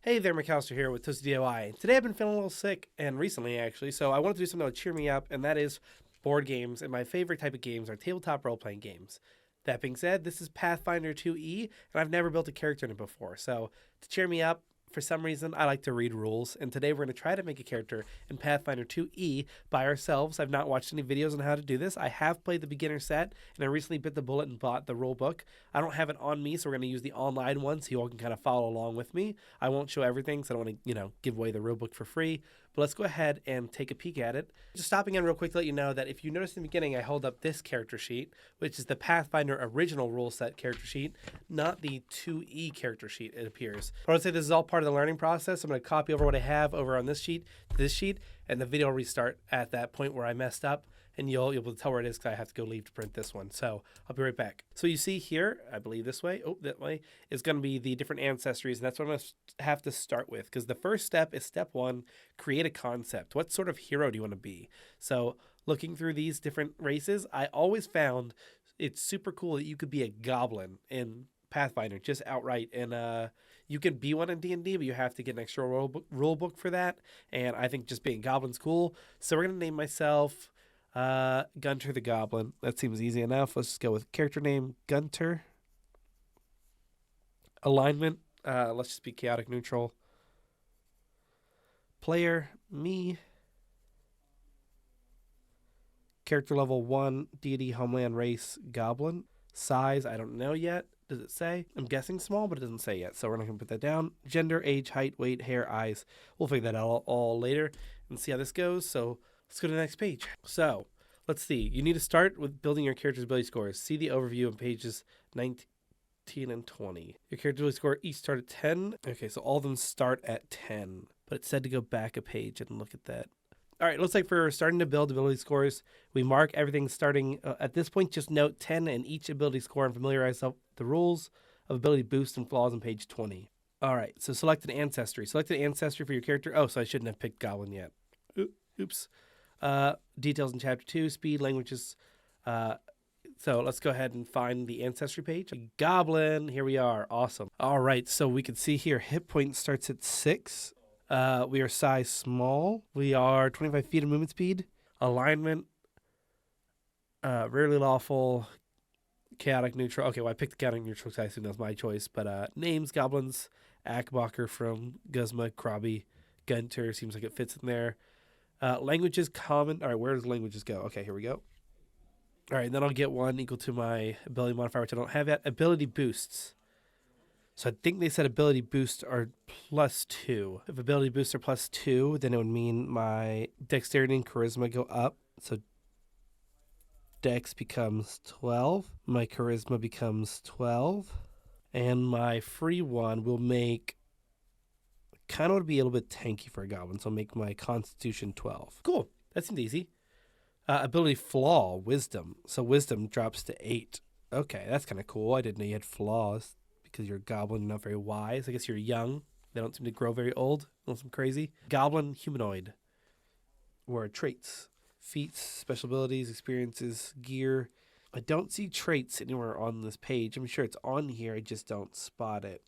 Hey there, McAllister here with Toasty DIY. Today I've been feeling a little sick, and recently actually, so I wanted to do something that would cheer me up, and that is board games. And my favorite type of games are tabletop role-playing games. That being said, this is Pathfinder 2E, and I've never built a character in it before. So to cheer me up, for some reason, I like to read rules, and today we're going to try to make a character in Pathfinder 2E by ourselves. I've not watched any videos on how to do this. I have played the beginner set, and I recently bit the bullet and bought the rule book. I don't have it on me, so we're going to use the online one so you all can kind of follow along with me. I won't show everything, so I don't want to, give away the rule book for free. But let's go ahead and take a peek at it. Just stopping in real quick to let you know that if you noticed in the beginning, I hold up this character sheet, which is the Pathfinder original rule set character sheet, not the 2E character sheet, it appears. But I would say this is all part of the learning process. I'm going to copy over what I have over on this sheet to this sheet, and the video will restart at that point where I messed up, and you'll be able to tell where it is because I have to go leave to print this one. So I'll be right back. So you see here, I believe this way, that way, is going to be the different ancestries, and that's what I'm going to have to start with, because the first step is step one, create a concept. What sort of hero do you want to be? So looking through these different races, I always found it's super cool that you could be a goblin in Pathfinder, just outright, and you can be one in D&D, but you have to get an extra rule book for that, and I think just being goblin's cool. So we're going to name myself Gunter the Goblin. That seems easy enough. Let's just go with character name Gunter. Alignment, let's just be chaotic neutral. Player, me. Character level 1, deity, homeland, race, goblin. Size, I don't know yet. Does it say? I'm guessing small, but it doesn't say yet, so we're not going to put that down. Gender, age, height, weight, hair, eyes. We'll figure that out all later and see how this goes. So let's go to the next page. So let's see. You need to start with building your character's ability scores. See the overview on pages 19 and 20. Your character's ability score each start at 10. Okay, so all of them start at 10, but it said to go back a page and look at that. All right, looks like for starting to build ability scores, we mark everything starting at this point. Just note 10 in each ability score and familiarize yourself with the rules of ability boosts and flaws on page 20. All right, so select an ancestry. Select an ancestry for your character. Oh, so I shouldn't have picked Goblin yet. Oops. Details in chapter 2, speed, languages. So let's go ahead and find the ancestry page. Goblin, here we are. Awesome. All right, so we can see here hit point starts at 6. We are size small. We are 25 feet of movement speed. Alignment, rarely lawful, chaotic neutral. Okay, well, I picked the chaotic neutral because I assume that's my choice. But names, goblins, Akbacher from Guzma, Krabi, Gunter, seems like it fits in there. Languages, common. All right, where does languages go? Okay, here we go. All right, then I'll get one equal to my ability modifier, which I don't have yet. Ability boosts. So I think they said ability boosts are +2. If ability boosts are +2, then it would mean my dexterity and charisma go up. So dex becomes 12. My charisma becomes 12. And my free one will make, kind of would be a little bit tanky for a goblin. So I'll make my constitution 12. Cool. That seems easy. Ability flaw, wisdom. So wisdom drops to 8. Okay, that's kind of cool. I didn't know you had flaws. Because you're a goblin, you're not very wise. I guess you're young. They don't seem to grow very old. Unless I'm crazy. Goblin, humanoid. Or traits. Feats, special abilities, experiences, gear. I don't see traits anywhere on this page. I'm sure it's on here. I just don't spot it.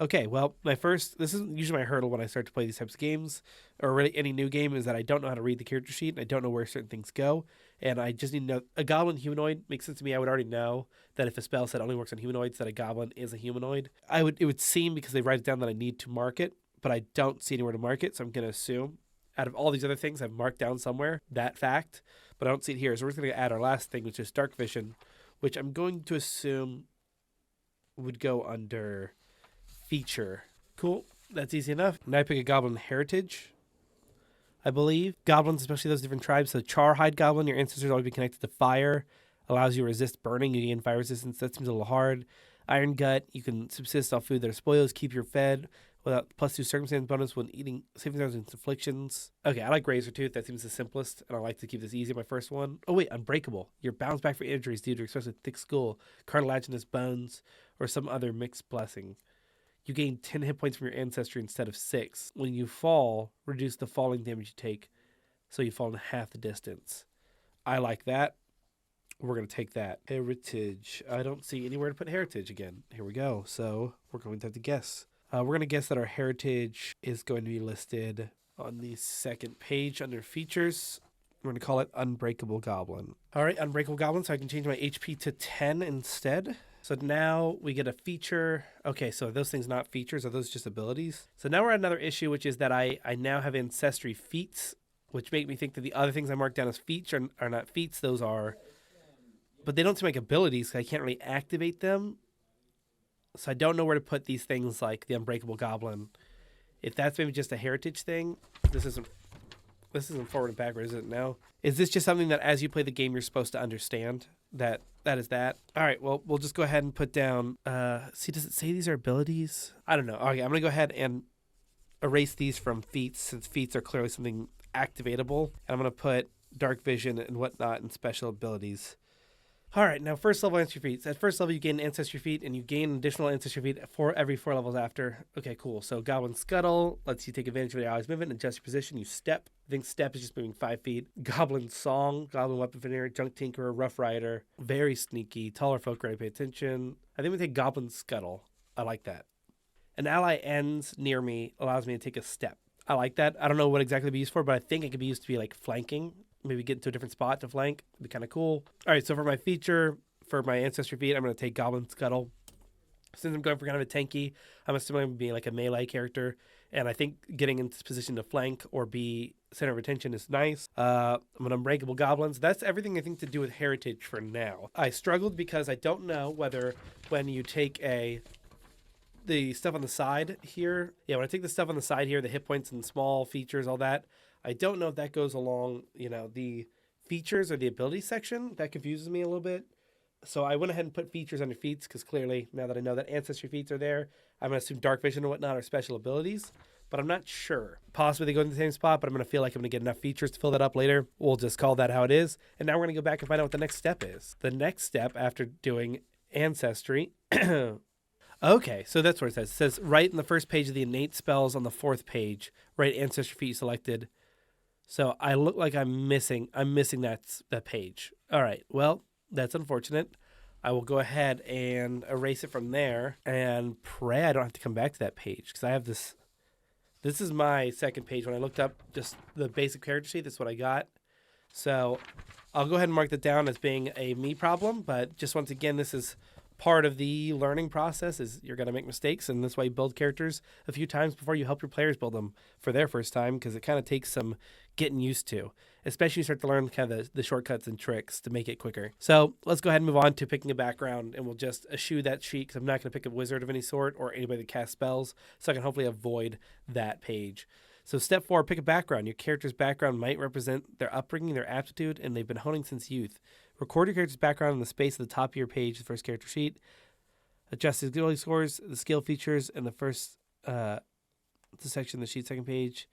Okay, well, this isn't usually my hurdle when I start to play these types of games, or really any new game, is that I don't know how to read the character sheet, and I don't know where certain things go, and I just need to know. A goblin humanoid makes sense to me. I would already know that if a spell set only works on humanoids, that a goblin is a humanoid. It would seem, because they write it down, that I need to mark it, but I don't see anywhere to mark it, so I'm going to assume, out of all these other things, I've marked down somewhere that fact, but I don't see it here, so we're just going to add our last thing, which is dark vision, which I'm going to assume would go under feature. Cool. That's easy enough. Now I pick a goblin heritage, I believe. Goblins, especially those different tribes. So Charhide Goblin, your ancestors always be connected to fire. Allows you to resist burning. You gain fire resistance. That seems a little hard. Iron Gut, you can subsist off food that are spoils. Keep your fed without +2 circumstance bonus when eating saving throws and afflictions. Okay, I like Razor Tooth. That seems the simplest, and I like to keep this easy. My first one. Oh wait, Unbreakable. You're bounced back for injuries due to especially thick skull, cartilaginous bones, or some other mixed blessing. You gain 10 hit points from your ancestry instead of 6. When you fall, reduce the falling damage you take, so you fall in half the distance. I like that. We're going to take that. Heritage. I don't see anywhere to put heritage again. Here we go. So we're going to have to guess. We're going to guess that our heritage is going to be listed on the second page under features. We're going to call it Unbreakable Goblin. All right, Unbreakable Goblin, so I can change my HP to 10 instead. So now we get a feature. Okay, so are those things not features? Are those just abilities? So now we're at another issue, which is that I now have Ancestry feats, which make me think that the other things I marked down as feats are not feats. Those are, but they don't seem like abilities, so I can't really activate them. So I don't know where to put these things like the Unbreakable Goblin. If that's maybe just a heritage thing, this isn't forward and backward, is it? No. Is this just something that as you play the game you're supposed to understand? That is that. All right, well, we'll just go ahead and put down, see, does it say these are abilities? I don't know. Okay, I'm going to go ahead and erase these from feats, since feats are clearly something activatable. And I'm going to put dark vision and whatnot and special abilities. All right, now first level ancestry feats. At first level, you gain ancestry feat, and you gain additional ancestry feat for every 4 levels after. Okay, cool. So Goblin Scuttle lets you take advantage of your ally's movement and adjust your position. You step. I think step is just moving 5 feet. Goblin Song, Goblin Weapon Veneer, Junk Tinkerer, Rough Rider. Very sneaky. Taller folk ready to pay attention. I think we take Goblin Scuttle. I like that. An ally ends near me, allows me to take a step. I like that. I don't know what exactly it'd be used for, but I think it could be used to be like flanking. Maybe get into a different spot to flank. It'd be kind of cool. All right, so for my feature, for my ancestry feat, I'm going to take Goblin Scuttle. Since I'm going for kind of a tanky, I'm assuming I'm going to be like a melee character. And I think getting into this position to flank or be center of attention is nice. I'm an Unbreakable Goblins. That's everything I think to do with heritage for now. I struggled because I don't know whether when you take the stuff on the side here. Yeah, when I take the stuff on the side here, the hit points and small features, all that, I don't know if that goes along, the features or the ability section. That confuses me a little bit. So I went ahead and put features under feats because clearly, now that I know that ancestry feats are there, I'm going to assume dark vision and whatnot are special abilities. But I'm not sure. Possibly they go in the same spot, but I'm going to feel like I'm going to get enough features to fill that up later. We'll just call that how it is. And now we're going to go back and find out what the next step is. The next step after doing ancestry... Okay, so that's what it says. It says right in the first page of the innate spells on the 4th page, right ancestry feat selected. So I look like I'm missing that page. All right, well, that's unfortunate. I will go ahead and erase it from there and pray I don't have to come back to that page because I have this. This is my second page. When I looked up just the basic character sheet, that's what I got. So I'll go ahead and mark that down as being a me problem, but just once again, this is part of the learning process. Is you're going to make mistakes, and that's why you build characters a few times before you help your players build them for their first time, because it kind of takes some getting used to, especially you start to learn kind of the shortcuts and tricks to make it quicker. So let's go ahead and move on to picking a background, and we'll just eschew that sheet because I'm not going to pick a wizard of any sort or anybody that casts spells, so I can hopefully avoid that page. So step 4, pick a background. Your character's background might represent their upbringing, their aptitude, and they've been honing since youth. Record your character's background in the space at the top of your page, the first character sheet. Adjust his ability scores, the skill features, and the first the section of the sheet, second page.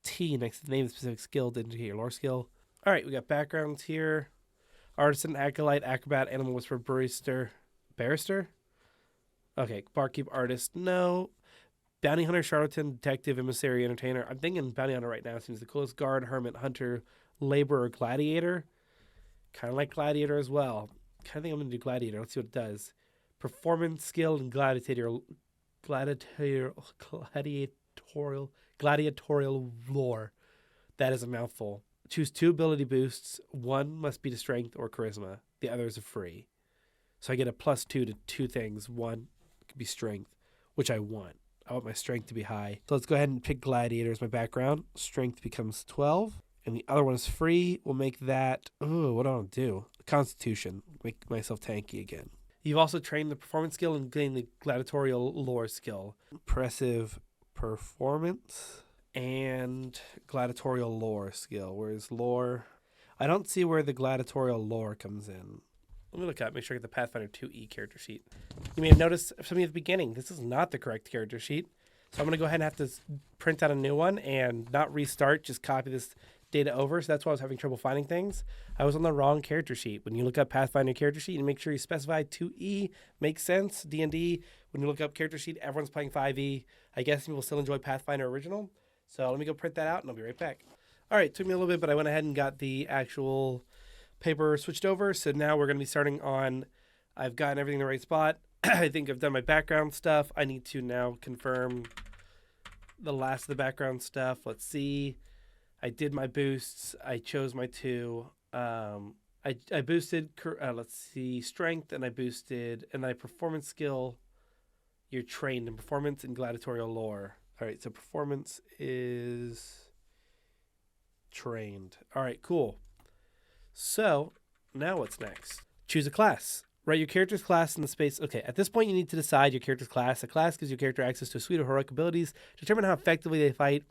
T next to the name of the specific skill to indicate your lore skill. All right, we got backgrounds here. Artisan, Acolyte, Acrobat, Animal Whisperer, Barrister? Okay, Barkeep, Artist, no. Bounty Hunter, Charlatan, Detective, Emissary, Entertainer. I'm thinking Bounty Hunter right now seems the coolest. Guard, Hermit, Hunter, Laborer, Gladiator. Kind of like Gladiator as well. Kind of think I'm going to do Gladiator. Let's see what it does. Performance, skill, and gladiatorial lore. That is a mouthful. Choose 2 ability boosts. 1 must be to strength or charisma. The others are free. So I get a +2 to 2 things. 1 could be strength, which I want. I want my strength to be high. So let's go ahead and pick Gladiator as my background. Strength becomes 12. And the other one is free. We'll make that... Ooh, what do I want to do? Constitution. Make myself tanky again. You've also trained the performance skill and gained the gladiatorial lore skill. Impressive performance and gladiatorial lore skill. Where's lore? I don't see where the gladiatorial lore comes in. Let me look up, make sure I get the Pathfinder 2E character sheet. You may have noticed something at the beginning. This is not the correct character sheet. So I'm going to go ahead and have to print out a new one and not restart, just copy this data over. So that's why I was having trouble finding things. I was on the wrong character sheet. When you look up Pathfinder character sheet, and make sure you specify 2E. Makes sense. D&D, when you look up character sheet, everyone's playing 5E. I guess you will still enjoy Pathfinder original. So let me go print that out, and I'll be right back. All right, took me a little bit, but I went ahead and got the actual paper switched over. So now we're going to be starting on, I've gotten everything in the right spot. I think I've done my background stuff. I need to now confirm the last of the background stuff. Let's see. I did my boosts. I chose my 2. I boosted, let's see, strength, and I boosted, and then performance skill. You're trained in performance and gladiatorial lore. All right, so performance is trained. All right, cool. So now what's next? Choose a class. Write your character's class in the space. Okay, at this point, you need to decide your character's class. A class gives your character access to a suite of heroic abilities. Determine how effectively they fight.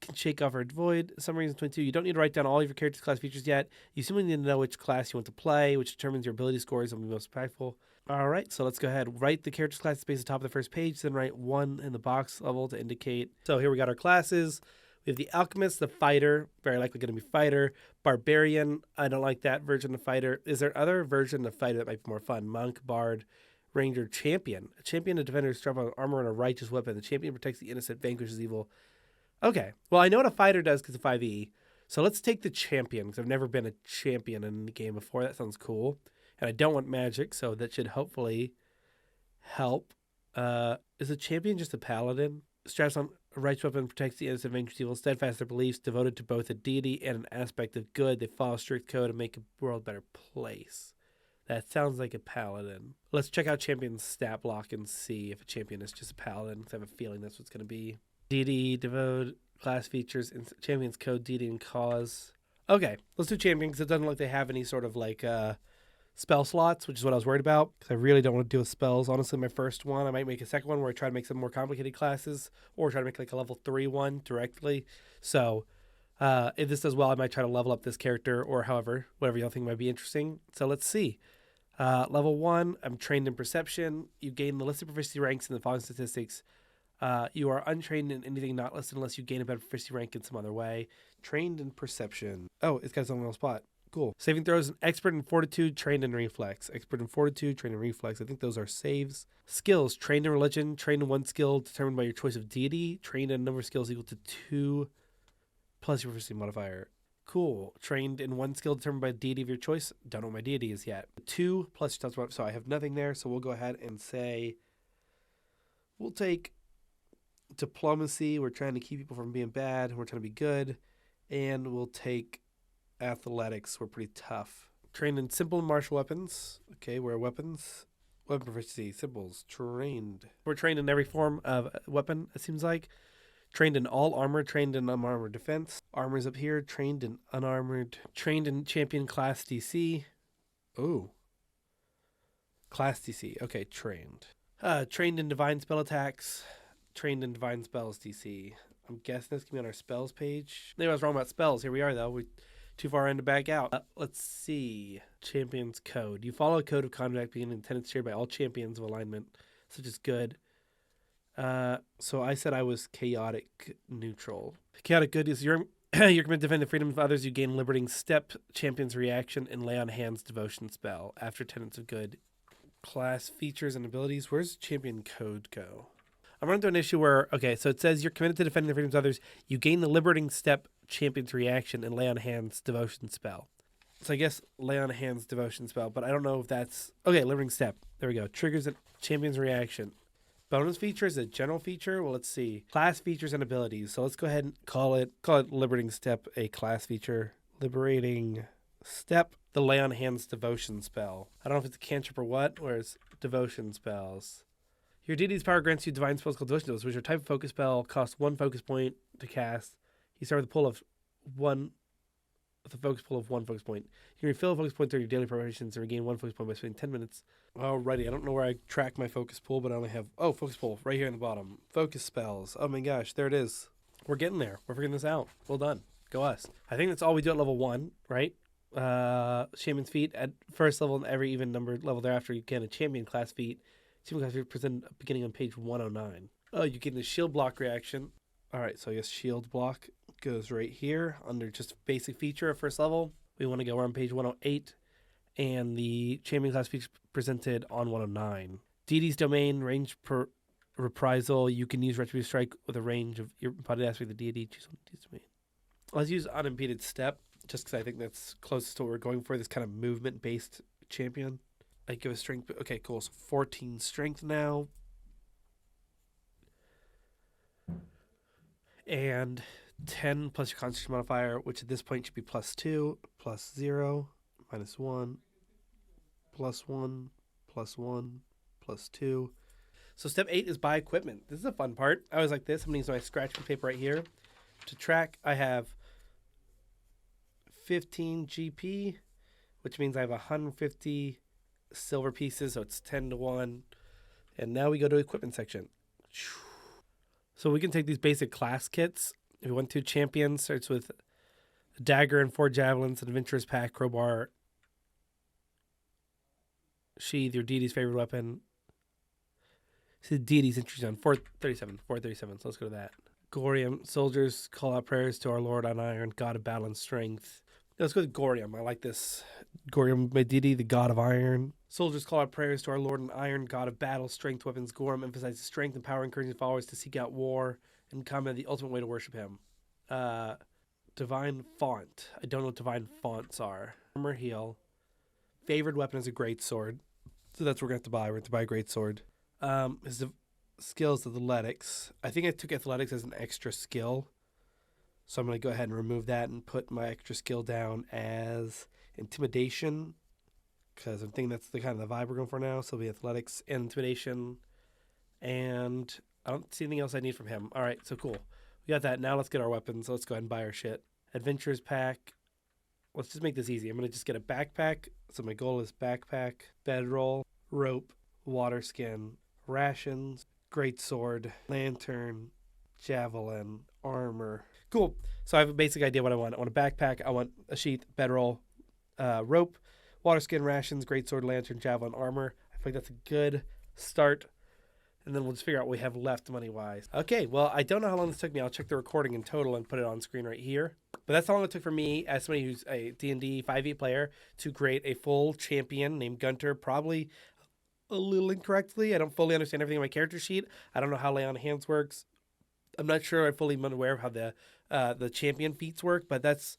Can shake off or avoid. Summaries in 22. You don't need to write down all of your character's class features yet. You simply need to know which class you want to play, which determines your ability scores and will be most impactful. All right, so let's go ahead. Write the character's class space at the top of the first page, then write 1 in the box level to indicate. So here we got our classes. We have the Alchemist, the Fighter, very likely going to be Fighter. Barbarian, I don't like that version of Fighter. Is there other version of Fighter that might be more fun? Monk, Bard, Ranger, Champion. A champion, a defender, strap on armor and a righteous weapon. The champion protects the innocent, vanquishes evil. Okay, well, I know what a fighter does because of 5e. So let's take the champion because I've never been a champion in the game before. That sounds cool. And I don't want magic, so that should hopefully help. Is a champion just a paladin? Straps on a righteous weapon, protects the innocent, vanquishes evil, steadfast their beliefs, devoted to both a deity and an aspect of good. They follow strict code and make a world a better place. That sounds like a paladin. Let's check out champion's stat block and see if a champion is just a paladin because I have a feeling that's what's going to be. DD, devote, class features, champion's code, DD, and cause. Okay, let's do champion because it doesn't look like they have any sort of like spell slots, which is what I was worried about because I really don't want to deal with spells. Honestly, my first one, I might make a second one where I try to make some more complicated classes or try to make like a level 3 one directly. So if this does well, I might try to level up this character or however, whatever y'all think might be interesting. So let's see. Level 1, I'm trained in perception. You gain the listed proficiency ranks in the following statistics. You are untrained in anything not listed unless you gain a better proficiency rank in some other way. Trained in perception. Oh, it's got its own little spot. Cool. Saving throws, expert in fortitude, trained in reflex. Expert in fortitude, trained in reflex. I think those are saves. Skills, trained in religion, trained in 1 skill determined by your choice of deity. Trained in a number of skills equal to 2 plus your proficiency modifier. Cool. Trained in 1 skill determined by the deity of your choice. Don't know what my deity is yet. 2 plus your modifier. So I have nothing there. So we'll go ahead and say we'll take diplomacy. We're trying to keep people from being bad. We're trying to be good. And we'll take athletics. We're pretty tough. Trained in simple martial weapons. Okay, we're weapons. Weapon proficiency. Symbols. Trained. We're trained in every form of weapon, it seems like. Trained in all armor. Trained in unarmored defense. Armor's up here. Trained in unarmored. Trained in champion class DC. Ooh. Class DC. Okay, trained. Trained in divine spell attacks. Trained in divine spells DC. I'm guessing this can be on our spells page. Maybe I was wrong about spells. Here we are, though. We're too far in to back out. Let's see. Champion's code. You follow a code of conduct being intended shared by all champions of alignment, such as good. So I said I was chaotic neutral. Chaotic good is you're committed to defend the freedom of others. You gain liberating step, champion's reaction, and lay on hands devotion spell. After tenets of good. Class features and abilities. Where's champion code go? I'm running into an issue where, okay, so it says you're committed to defending the freedoms of others. You gain the liberating step, champion's reaction, and lay on hands devotion spell. So I guess lay on hands devotion spell, but I don't know if that's... Okay, liberating step. There we go. Triggers a champion's reaction. Bonus feature is a general feature. Well, let's see. Class features and abilities. So let's go ahead and call it liberating step a class feature. Liberating step, the lay on hands devotion spell. I don't know if it's a cantrip or what. Where's devotion spells? Your deity's power grants you divine spells called devotion spells, which are type of focus spell, cost 1 focus point to cast. You start with a pool of 1, with a focus pool of 1 focus point. You can refill a focus point through your daily preparations and regain 1 focus point by spending 10 minutes. Alrighty, I don't know where I track my focus pool, but I only have, focus pool, right here in the bottom. Focus spells. Oh my gosh, there it is. We're getting there. We're figuring this out. Well done. Go us. I think that's all we do at level 1, right? Shaman's feat at first level and every even numbered level thereafter. You get a champion class feat. Champion class feat presented beginning on page 109. Oh, you get a shield block reaction. All right, so I guess shield block goes right here under just basic feature at first level. We want to go on page 108, and the champion class feature presented on 109. Deity's domain, range per reprisal. You can use retributive strike with a range of your embodied aspect of the deity. Choose one deity's domain. Let's use unimpeded step, just because I think that's closest to what we're going for, this kind of movement-based champion. I give a strength. Okay, cool. So 14 strength now. And 10 plus your constitution modifier, which at this point should be +2, +0, -1, +1, +1, +2. So step 8 is buy equipment. This is a fun part. I always like this. I'm going to use my scratch paper right here. To track, I have 15 GP, which means I have 150 silver pieces, so it's 10 to 1. And now we go to equipment section. So we can take these basic class kits. If we want to, champion starts with a dagger and 4 javelins, an adventurer's pack, crowbar, sheath, your deity's favorite weapon. See the deity's interesting on 437. 437. So let's go to that. Gorium. Soldiers call out prayers to our Lord on iron, God of battle and strength. Let's go with Gorium. I like this. Gorium, my deity, the god of iron. Soldiers call out prayers to our Lord in iron, God of battle, strength, weapons. Gorium emphasizes strength and power, encouraging followers to seek out war and combat, the ultimate way to worship him. Divine font. I don't know what divine fonts are. Armor, heal. Favored weapon is a great sword. So that's what we're going to have to buy. We're going to buy a great sword. His skills, athletics. I think I took athletics as an extra skill. So I'm going to go ahead and remove that and put my extra skill down as intimidation, because I'm thinking that's the kind of the vibe we're going for now. So it'll be athletics and intimidation. And I don't see anything else I need from him. All right, so cool. We got that. Now let's get our weapons. So let's go ahead and buy our shit. Adventurer's pack. Let's just make this easy. I'm going to just get a backpack. So my goal is backpack, bedroll, rope, water skin, rations, great sword, lantern, javelin, armor. Cool. So I have a basic idea what I want. I want a backpack. I want a sheath, bedroll, rope, water skin, rations, great sword, lantern, javelin, armor. I feel like that's a good start. And then we'll just figure out what we have left money-wise. Okay, well, I don't know how long this took me. I'll check the recording in total and put it on screen right here. But that's how long it took for me, as somebody who's a D&D 5e player, to create a full champion named Gunter, probably a little incorrectly. I don't fully understand everything on my character sheet. I don't know how lay on hands works. I'm not sure I'm fully aware of how the champion feats work, but that's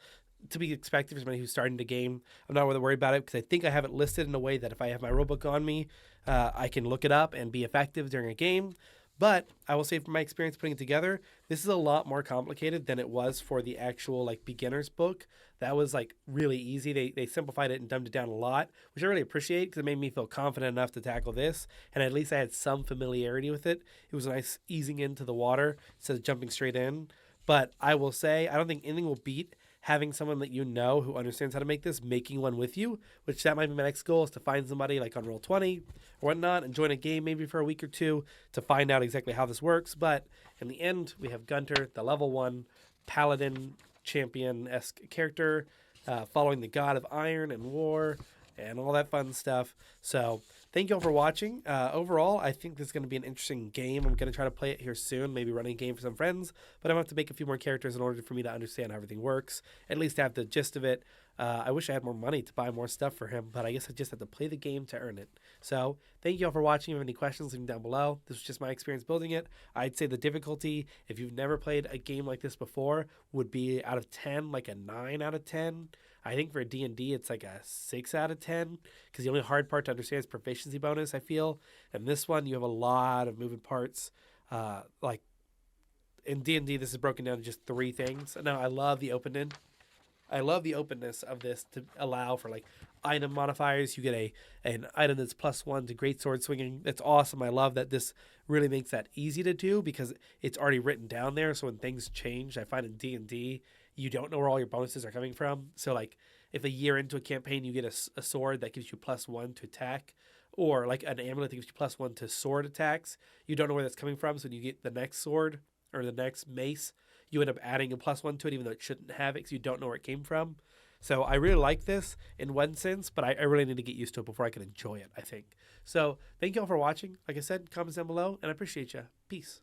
to be expected for somebody who's starting the game. I'm not really worried about it because I think I have it listed in a way that if I have my rulebook on me, I can look it up and be effective during a game. But I will say from my experience putting it together, this is a lot more complicated than it was for the actual like beginner's book. That was like really easy. They simplified it and dumbed it down a lot, which I really appreciate because it made me feel confident enough to tackle this. And at least I had some familiarity with it. It was nice easing into the water instead of jumping straight in. But I will say, I don't think anything will beat having someone that you know who understands how to make this, making one with you, which that might be my next goal, is to find somebody like on Roll20 or whatnot and join a game maybe for a week or two to find out exactly how this works. But in the end, we have Gunter, the level 1 paladin champion-esque character, following the god of iron and war and all that fun stuff. So thank you all for watching. Overall, I think this is going to be an interesting game. I'm going to try to play it here soon, maybe running a game for some friends, but I'm going to have to make a few more characters in order for me to understand how everything works, at least have the gist of it. I wish I had more money to buy more stuff for him, but I guess I just have to play the game to earn it. So thank you all for watching. If you have any questions, leave them down below. This was just my experience building it. I'd say the difficulty, if you've never played a game like this before, would be out of 10, like a 9 out of 10. I think for D&D, it's like a 6 out of 10 because the only hard part to understand is proficiency bonus, I feel. And this one, you have a lot of moving parts. Like in D&D, this is broken down to just 3 things. Now, I love the open-end. I love the openness of this to allow for like item modifiers. You get an item that's +1 to great sword swinging. That's awesome. I love that this really makes that easy to do because it's already written down there. So when things change, I find in D&D, you don't know where all your bonuses are coming from. So like if a year into a campaign, you get a sword that gives you +1 to attack, or like an amulet that gives you +1 to sword attacks, you don't know where that's coming from. So when you get the next sword or the next mace, you end up adding a +1 to it, even though it shouldn't have it because you don't know where it came from. So I really like this in one sense, but I really need to get used to it before I can enjoy it, I think. So thank you all for watching. Like I said, comments down below, and I appreciate you. Peace.